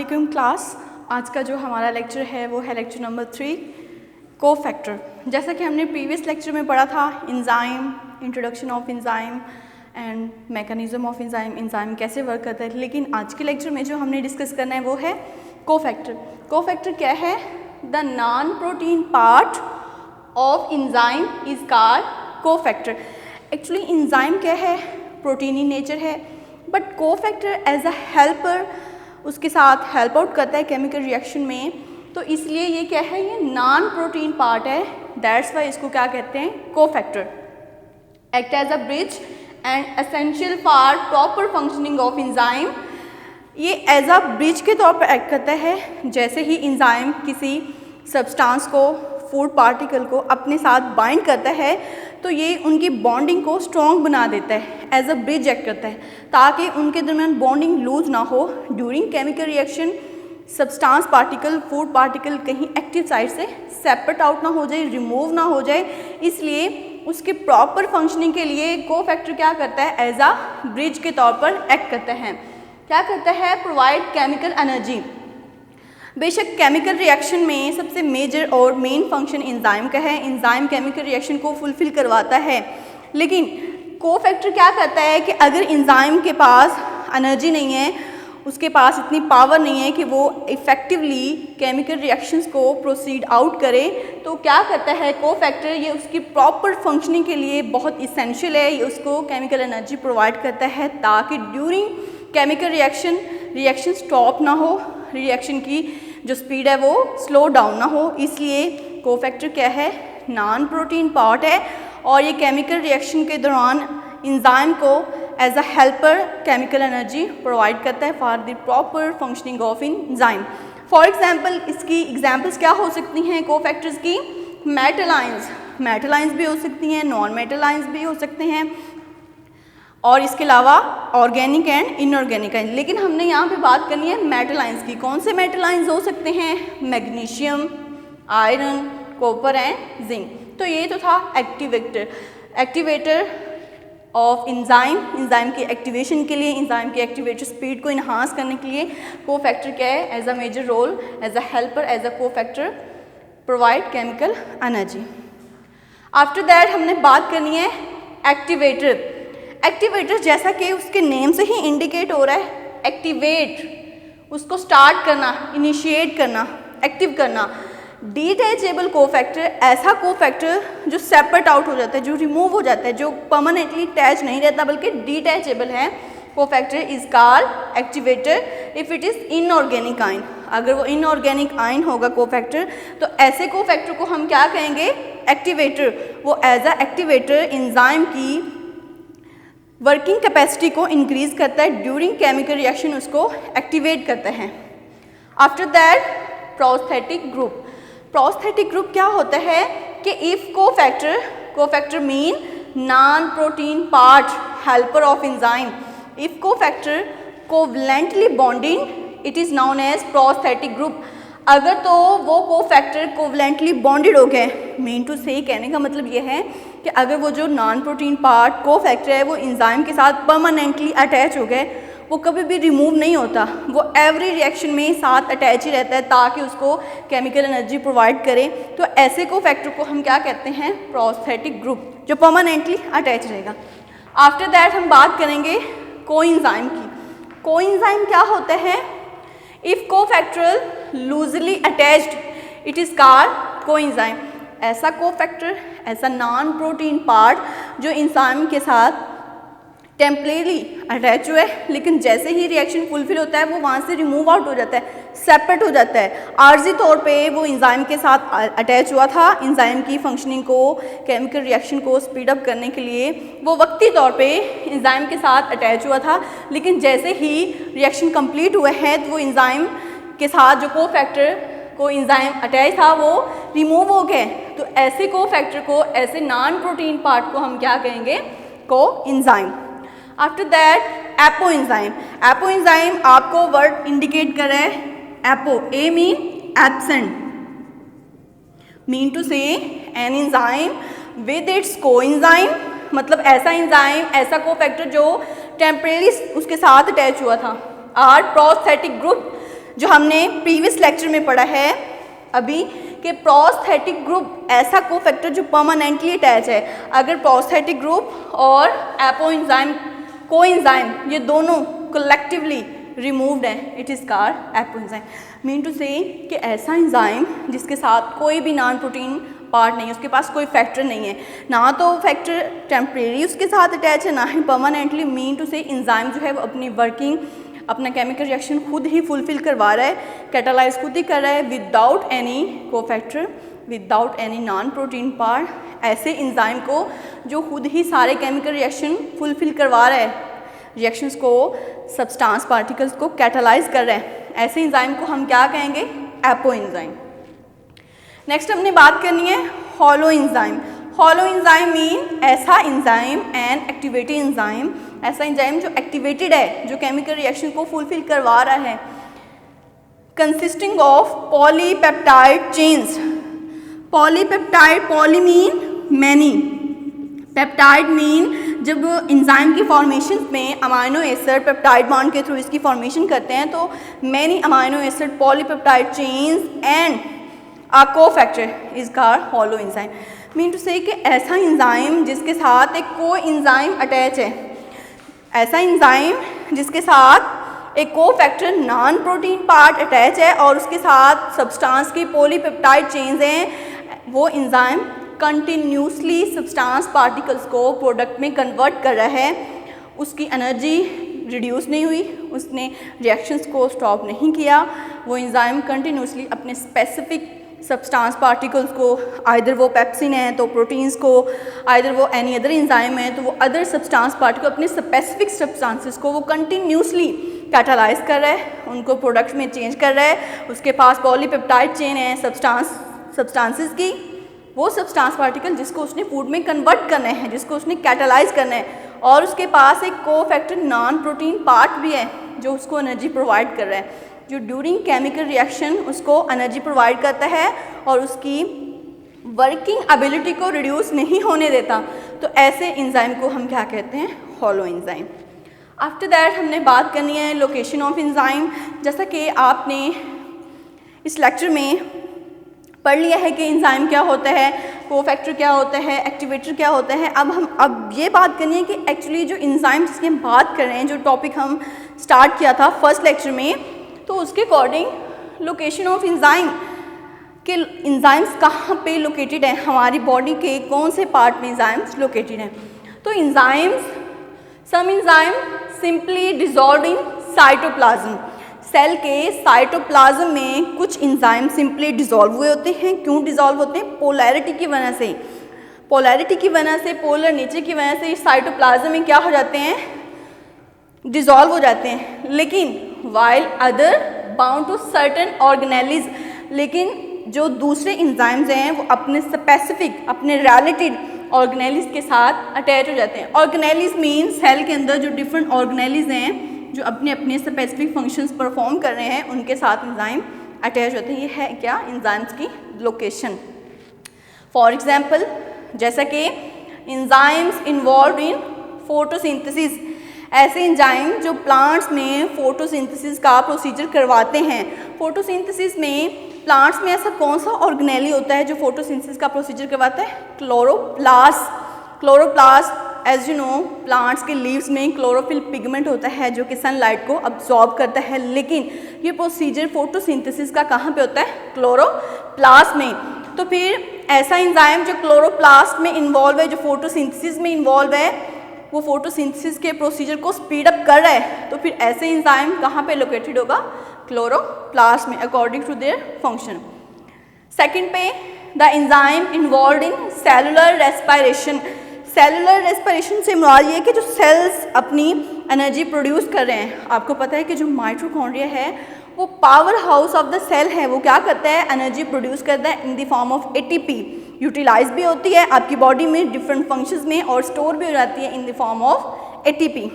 वालेकुम क्लास। आज का जो हमारा लेक्चर है वो है लेक्चर नंबर 3 कोफैक्टर। जैसा कि हमने प्रीवियस लेक्चर में पढ़ा था enzyme, introduction of enzyme and mechanism of enzyme, enzyme कैसे वर्क करता है। लेकिन आज के लेक्चर में जो हमने डिस्कस करना है वो है कोफैक्टर। कोफैक्टर क्या है? The non protein part of enzyme is called cofactor. Actually enzyme क्या है? प्रोटीन इन नेचर है, but cofactor as a helper उसके साथ हेल्प आउट करता है केमिकल रिएक्शन में, तो इसलिए ये क्या है, ये नॉन प्रोटीन पार्ट है। दैट्स वाई इसको क्या कहते हैं? Cofactor. Act as a bridge and essential for proper functioning of enzyme. ये एज अ ब्रिज के तौर पर एक्ट करता है। जैसे ही एंजाइम किसी सब्सटेंस को, फूड पार्टिकल को अपने साथ बाइंड करता है तो ये उनकी बॉन्डिंग को स्ट्रॉन्ग बना देता है, एज अ ब्रिज एक्ट करता है ताकि उनके दरमियान बॉन्डिंग लूज ना हो। During chemical reaction substance particle, food particle कहीं एक्टिव साइड से सेपरेट आउट ना हो जाए, रिमूव ना हो जाए, इसलिए उसके प्रॉपर फंक्शनिंग के लिए कोफैक्टर क्या करता है? एज अ ब्रिज के तौर पर एक्ट करता है। क्या करता है? Provide chemical energy. बेशक केमिकल रिएक्शन में सबसे मेजर और मेन फंक्शन एंजाइम का है। एंजाइम केमिकल रिएक्शन को फुलफिल करवाता है, लेकिन कोफैक्टर क्या करता है कि अगर एंजाइम के पास एनर्जी नहीं है, उसके पास इतनी पावर नहीं है कि वो इफ़ेक्टिवली केमिकल रिएक्शंस को प्रोसीड आउट करे, तो क्या करता है कोफैक्टर? ये उसकी प्रॉपर फंक्शनिंग के लिए बहुत इसेंशियल है। ये उसको केमिकल एनर्जी प्रोवाइड करता है ताकि ड्यूरिंग केमिकल रिएक्शन स्टॉप ना हो, रिएक्शन की जो स्पीड है वो स्लो डाउन ना हो। इसलिए कोफैक्टर क्या है? नॉन प्रोटीन पार्ट है और ये केमिकल रिएक्शन के दौरान एंजाइम को as a helper chemical energy provide करता है for the proper functioning of enzyme. For example, इसकी एग्जांपल्स क्या हो सकती हैं कोफैक्टर्स की? मेटल आयंस भी हो सकती हैं, नॉन मेटल आयंस भी हो सकते हैं, और इसके अलावा ऑर्गेनिक एंड इनऑर्गेनिक आयंस। लेकिन हमने यहाँ पे बात करनी है मेटल आयंस की। कौन से मेटल आयंस हो सकते हैं? Magnesium, iron, copper and zinc. तो ये तो था एक्टिवेटर ऑफ एंजाइम की एक्टिवेशन के लिए, एंजाइम की एक्टिवेटर स्पीड को इन्हांस करने के लिए कोफैक्टर क्या है? As a major role, as a helper, as a cofactor provide chemical energy. After that हमने बात करनी है एक्टिवेटर। जैसा कि उसके नेम से ही इंडिकेट हो रहा है, एक्टिवेट, उसको स्टार्ट करना, इनिशिएट करना, एक्टिव करना। डिटैचेबल कोफैक्टर ऐसा कोफैक्टर जो सेपरेट आउट हो जाता है, जो रिमूव हो जाता है, जो परमानेंटली अटैच नहीं रहता बल्कि डिटैचेबल है, cofactor is called activator if it is inorganic ion. अगर वो इनऑर्गेनिक आयन होगा कोफैक्टर, तो ऐसे कोफैक्टर को हम क्या कहेंगे? एक्टिवेटर। वो एज अ एक्टिवेटर एंजाइम की वर्किंग कैपेसिटी को इंक्रीज करता है, ड्यूरिंग केमिकल रिएक्शन उसको एक्टिवेट करता है। आफ्टर दैट प्रोस्थेटिक ग्रुप क्या होता है कि if cofactor mean non protein part helper of enzyme, if cofactor covalently bonding it is known as prosthetic group. अगर तो वो कोफैक्टर कोवलेंटली बॉन्डेड हो गए, मीन टू से कहने का मतलब ये है कि अगर वो जो नॉन प्रोटीन पार्ट कोफैक्टर है वो एंजाइम के साथ परमानेंटली अटैच हो गए, वो कभी भी रिमूव नहीं होता, वो एवरी रिएक्शन में साथ अटैच ही रहता है ताकि उसको केमिकल एनर्जी प्रोवाइड करे, तो ऐसे कोफैक्टर को हम क्या कहते हैं? प्रोस्थेटिक ग्रुप, जो परमानेंटली अटैच रहेगा। आफ्टर दैट हम बात करेंगे कोएंजाइम की। कोएंजाइम क्या होता है? If cofactor loosely attached it is called coenzyme. ऐसा कोफैक्टर, ऐसा नॉन प्रोटीन पार्ट जो एंजाइम के साथ टेम्परेरी अटैच हुआ है, लेकिन जैसे ही रिएक्शन फुलफिल होता है वो वहाँ से रिमूव आउट हो जाता है, सेपरेट हो जाता है। आर्जी तौर पे वो एंजाइम के साथ अटैच हुआ था, एंजाइम की फंक्शनिंग को, केमिकल रिएक्शन को स्पीड अप करने के लिए वो वक्ती तौर पे एंजाइम के साथ अटैच हुआ था, लेकिन जैसे ही रिएक्शन कंप्लीट हुआ है तो वो एंजाइम के साथ जो कोफैक्टर को एंजाइम अटैच था वो रिमूव हो गए। तो ऐसे कोफैक्टर को, ऐसे नॉन प्रोटीन पार्ट को हम क्या कहेंगे? कोएंजाइम। आफ्टर दैट एपोएंजाइम आपको वर्ड इंडिकेट कर रहा है, apo, a mean absent, mean to say an enzyme with its coenzyme, मतलब ऐसा एंजाइम, ऐसा कोफैक्टर जो टेम्परेरी उसके साथ अटैच हुआ था। आर प्रोस्थेटिक ग्रुप जो हमने प्रीवियस लेक्चर में पढ़ा है अभी कि प्रोस्थेटिक ग्रुप ऐसा कोफैक्टर जो परमानेंटली अटैच है। अगर प्रोस्थेटिक ग्रुप और एपोएंजाइम कोएंजाइम ये दोनों कलेक्टिवली रिमूव्ड है, it is called apoenzyme. Mean to say कि ऐसा एंजाइम जिसके साथ कोई भी नॉन प्रोटीन पार्ट नहीं है, उसके पास कोई फैक्टर नहीं है, ना तो फैक्टर टेम्परेरी उसके साथ अटैच है ना ही परमानेंटली। मीन टू से एंजाइम जो है वो अपनी वर्किंग अपना केमिकल रिएक्शन खुद ही फुलफिल करवा रहा है, कैटालाइज खुद ही कर रहा है without any cofactor, without any non protein part. ऐसे एंजाइम को जो खुद ही सारे केमिकल रिएक्शन फुलफिल करवा रहा है, रिएक्शंस को सब्सटेंस पार्टिकल्स को कैटालाइज कर रहा है, ऐसे एंजाइम को हम क्या कहेंगे? एपोएंजाइम। नेक्स्ट हमने बात करनी है holo enzyme. Holo enzyme mean ऐसा एंजाइम एंड एक्टिवेटेड एंजाइम, ऐसा एंजाइम जो एक्टिवेटेड है, जो केमिकल रिएक्शन को फुलफिल करवा रहा है, consisting of polypeptide chains. Polypeptide, poly mean many, peptide mean जब एंजाइम की फॉर्मेशन में अमाइनो एसिड पेप्टाइड बॉन्ड के थ्रू इसकी फॉर्मेशन करते हैं तो many amino acid polypeptide chains and a cofactor is called holo enzyme. Mean to say कि ऐसा एंजाइम जिसके साथ एक को एंजाइम अटैच है, ऐसा एंजाइम जिसके साथ एक cofactor non protein part attach है और उसके साथ सब्सटेंस की पॉलीपेप्टाइड चेन्स हैं, वो एंजाइम कंटिन्यूसली सब्सटेंस पार्टिकल्स को प्रोडक्ट में कन्वर्ट कर रहा है, उसकी एनर्जी रिड्यूस नहीं हुई, उसने रिएक्शंस को स्टॉप नहीं किया, वो एंजाइम कंटिन्यूसली अपने स्पेसिफिक सब्सटेंस पार्टिकल्स को, आइदर वो पेप्सिन है तो प्रोटीन्स को, आइदर वो एनी अदर एंजाइम है तो वो अदर सब्सटेंस पार्टिकल, अपने स्पेसिफिक सब्सटेंसेस को वो कंटिन्यूसली कैटालाइज कर रहा है, उनको प्रोडक्ट में चेंज कर रहा है। उसके पास पॉलीपेप्टाइड चेन है सब्सटेंसेस की, वो सब्सटेंस पार्टिकल जिसको उसने फूड में कन्वर्ट करना है, जिसको उसने कैटालाइज करना है, और उसके पास एक कोफैक्टर नॉन प्रोटीन पार्ट भी है जो उसको एनर्जी प्रोवाइड कर रहा है, जो ड्यूरिंग केमिकल रिएक्शन उसको एनर्जी प्रोवाइड करता है और उसकी वर्किंग एबिलिटी को रिड्यूस नहीं होने देता। तो ऐसे एंजाइम को हम क्या कहते हैं? Hollow enzyme. आफ्टर दैट हमने बात करनी है लोकेशन ऑफ एंजाइम। जैसा कि आपने इस लेक्चर में पढ़ लिया है कि एंजाइम क्या होता है, कोफैक्टर क्या होता है, एक्टिवेटर क्या होता है। अब ये बात करनी है कि एक्चुअली जो एंजाइम जिसकी हम बात कर रहे हैं, जो टॉपिक हम स्टार्ट किया था फर्स्ट लेक्चर में, तो उसके अकॉर्डिंग लोकेशन ऑफ एंजाइम के एंजाइम्स कहाँ पे लोकेटेड है, हमारी बॉडी के कौन से पार्ट में एंजाइम्स लोकेटेड हैं। तो enzymes, some enzyme simply dissolve in cytoplasm. Cell के साइटोप्लाज्म में कुछ एंजाइम सिंपली डिजॉल्व हुए होते हैं। क्यों डिजॉल्व होते हैं? पोलैरिटी की वजह से। पोलैरिटी की वजह से, पोलर नेचर की वजह से साइटोप्लाज्म में क्या हो जाते हैं? डिजॉल्व हो जाते हैं। लेकिन while other bound to certain organelles, लेकिन जो दूसरे एंजाइम्स हैं वो अपने स्पेसिफिक, अपने रिलेटेड ऑर्गेनेलिज के साथ अटैच हो जाते हैं। ऑर्गेनेलिज मीन सेल के अंदर जो डिफरेंट ऑर्गेनेलिज हैं जो अपने अपने स्पेसिफिक फंक्शंस परफॉर्म कर रहे हैं, उनके साथ एंजाइम अटैच होते हैं। ये है क्या? एंजाइम्स की लोकेशन। फॉर एग्जांपल, जैसा कि एंजाइम्स इन्वॉल्व इन फोटोसिंथेसिस, ऐसे एंजाइम जो प्लांट्स में फोटोसिंथेसिस का प्रोसीजर करवाते हैं। फोटोसिंथेसिस में प्लांट्स में ऐसा कौन सा ऑर्गेनेली होता है जो फोटोसिंथेसिस का प्रोसीजर करवाता है? Chloroplast. Chloroplast, as you know, plants के लीव्स में क्लोरोफिल पिगमेंट होता है जो कि सनलाइट को अब्जॉर्ब करता है, लेकिन ये प्रोसीजर फोटोसिंथेसिस का कहाँ पे होता है? क्लोरोप्लास्ट में। तो फिर ऐसा एंजाइम जो क्लोरोप्लास्ट में इन्वॉल्व है, जो फोटोसिंथेसिस में इन्वॉल्व है, वो फोटोसिंथेसिस के प्रोसीजर को स्पीड अप कर रहा है, तो फिर ऐसे एंजाइम कहाँ पे लोकेटेड होगा? क्लोरोप्लास्ट में, according to their function. Second पे, the enzyme involve in cellular respiration. Cellular respiration से मुराद ये है कि जो सेल्स अपनी एनर्जी प्रोड्यूस कर रहे हैं। आपको पता है कि जो माइटोकॉन्ड्रिया है वो power house of the cell है, वो क्या करता है? एनर्जी प्रोड्यूस करता है in the form of ATP, utilise भी होती है आपकी बॉडी में डिफरेंट फंक्शंस में, और स्टोर भी हो जाती है in the form of ATP.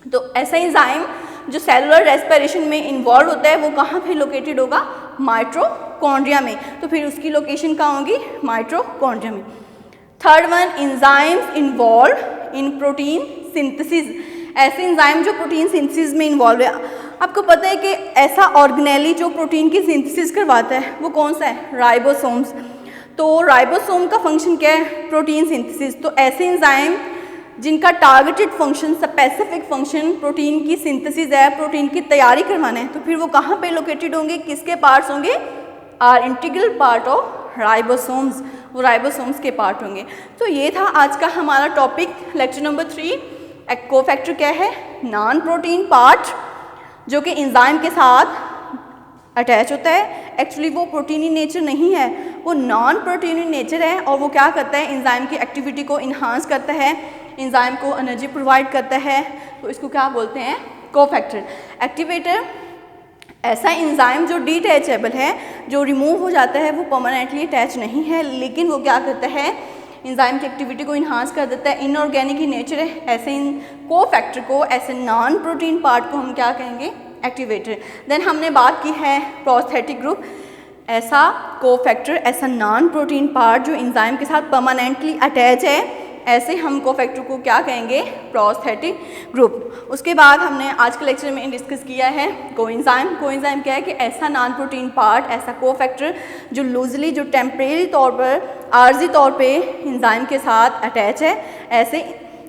तो ऐसा एंजाइम जो सेलुलर रेस्पिरेशन में इन्वॉल्व होता है वो कहाँ पे लोकेटेड होगा? माइटोकॉन्ड्रिया में। तो फिर उसकी लोकेशन कहाँ होगी? माइटोकॉन्ड्रिया में। Third one, enzymes involve in protein synthesis. ऐसे एंजाइम जो प्रोटीन सिंथेसिस में इन्वॉल्व है। आपको पता है कि ऐसा ऑर्गेनेली जो प्रोटीन की सिंथेसिस करवाता है वो कौन सा है? राइबोसोम्स। तो राइबोसोम का फंक्शन क्या है? Protein synthesis. तो ऐसे एंजाइम जिनका targeted function, specific function protein की सिंथेसिस है, प्रोटीन की तैयारी करवाना है, तो फिर वो कहाँ पे लोकेटेड होंगे, किसके पार्ट्स होंगे? Are integral part of ribosomes, वो राइबोसोम्स के पार्ट होंगे। तो ये था आज का हमारा टॉपिक, लेक्चर नंबर 3। कोफैक्टर क्या है? नॉन प्रोटीन पार्ट जो कि एंजाइम के साथ अटैच होता है। एक्चुअली वो प्रोटीन इन नेचर नहीं है, वो नॉन प्रोटीन इन नेचर है, और वो क्या करता है? एंजाइम की एक्टिविटी को इन्हांस करता है, एंजाइम को एनर्जी प्रोवाइड करता है। तो इसको क्या बोलते हैं? कोफैक्टर। एक्टिवेटर ऐसा एंजाइम जो डिटैचेबल है, जो रिमूव हो जाता है, वो परमानेंटली अटैच नहीं है, लेकिन वो क्या करता है? एंजाइम की एक्टिविटी को इन्हांस कर देता है, इनऑर्गेनिक इन नेचर है। ऐसे इन कोफैक्टर को, ऐसे नॉन प्रोटीन पार्ट को हम क्या कहेंगे? एक्टिवेटर। देन हमने बात की है प्रोस्थेटिक ग्रुप। ऐसा कोफैक्टर, ऐसा नॉन प्रोटीन पार्ट जो एंजाइम के साथ परमानेंटली अटैच है, ऐसे हम कोफैक्टर को क्या कहेंगे? Prosthetic group. उसके बाद हमने आज के लेक्चर में डिस्कस किया है कोएंजाइम। कोएंजाइम क्या है? कि ऐसा नॉन प्रोटीन पार्ट, ऐसा कोफैक्टर जो लूजली, जो टेम्परेरी तौर पर, आर्जी तौर पे एंजाइम के साथ अटैच है। ऐसे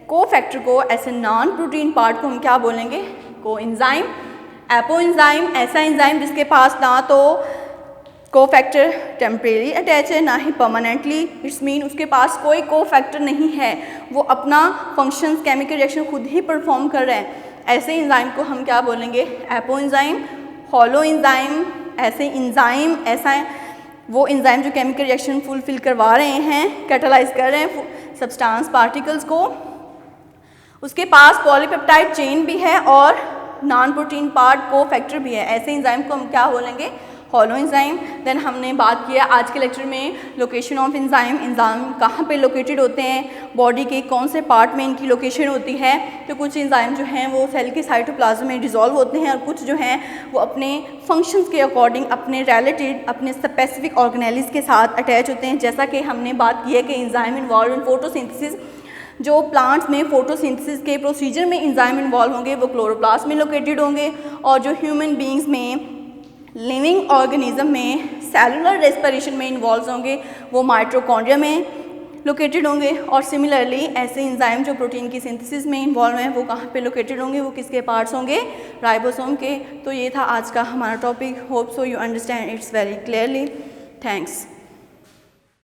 कोफैक्टर को, ऐसे नॉन प्रोटीन पार्ट को हम क्या बोलेंगे? कोएंजाइम। एपोएंजाइम ऐसा एंजाइम जिसके पास ना तो कोफैक्टर टेम्परेरी अटैच है, ना ही परमानेंटली। इट्स मीन उसके पास कोई कोफैक्टर नहीं है, वो अपना फंक्शंस, केमिकल रिएक्शन खुद ही परफॉर्म कर रहे हैं। ऐसे एंजाइम को हम क्या बोलेंगे? एपोएंजाइम। हॉलो एंजाइम ऐसे एंजाइम, ऐसा वो एंजाइम जो केमिकल रिएक्शन फुलफिल करवा रहे हैं, कैटालाइज कर रहे हैं सब्सटेंस पार्टिकल्स को, उसके पास पॉलीपेप्टाइड चेन भी है और नॉन प्रोटीन पार्ट कोफैक्टर भी है। ऐसे एंजाइम को हम क्या बोलेंगे? Hollow enzyme. देन हमने बात किया आज के लेक्चर में लोकेशन ऑफ एंजाइम। एंजाइम कहाँ पे लोकेटेड होते हैं, बॉडी के कौन से पार्ट में इनकी लोकेशन होती है। तो कुछ एंजाइम जो हैं वो सेल के साइटोप्लाज्म में डिसॉल्व होते हैं, और कुछ जो हैं वो अपने फंक्शंस के अकॉर्डिंग, अपने रिलेटेड, अपने स्पेसिफिक ऑर्गेनेल्स के साथ अटैच होते हैं। जैसा कि हमने बात की है कि एंजाइम इन्वॉल्व इन फोटोसिंथेसिस, जो प्लांट्स में फोटोसिंथेसिस के प्रोसीजर में एंजाइम इन्वॉल्व होंगे वो क्लोरोप्लास्ट में लोकेटेड होंगे, और जो ह्यूमन बींग्स में, लिविंग ऑर्गेनिज्म में, सेलुलर रेस्पिरेशन में इन्वॉल्व होंगे वो माइटोकॉन्ड्रिया में लोकेटेड होंगे। और सिमिलरली ऐसे एंजाइम जो प्रोटीन की सिंथेसिस में इन्वॉल्व हैं वो कहाँ पे लोकेटेड होंगे? वो किसके पार्ट्स होंगे? राइबोसोम के। तो ये था आज का हमारा topic. Hope so you understand it's very clearly. Thanks.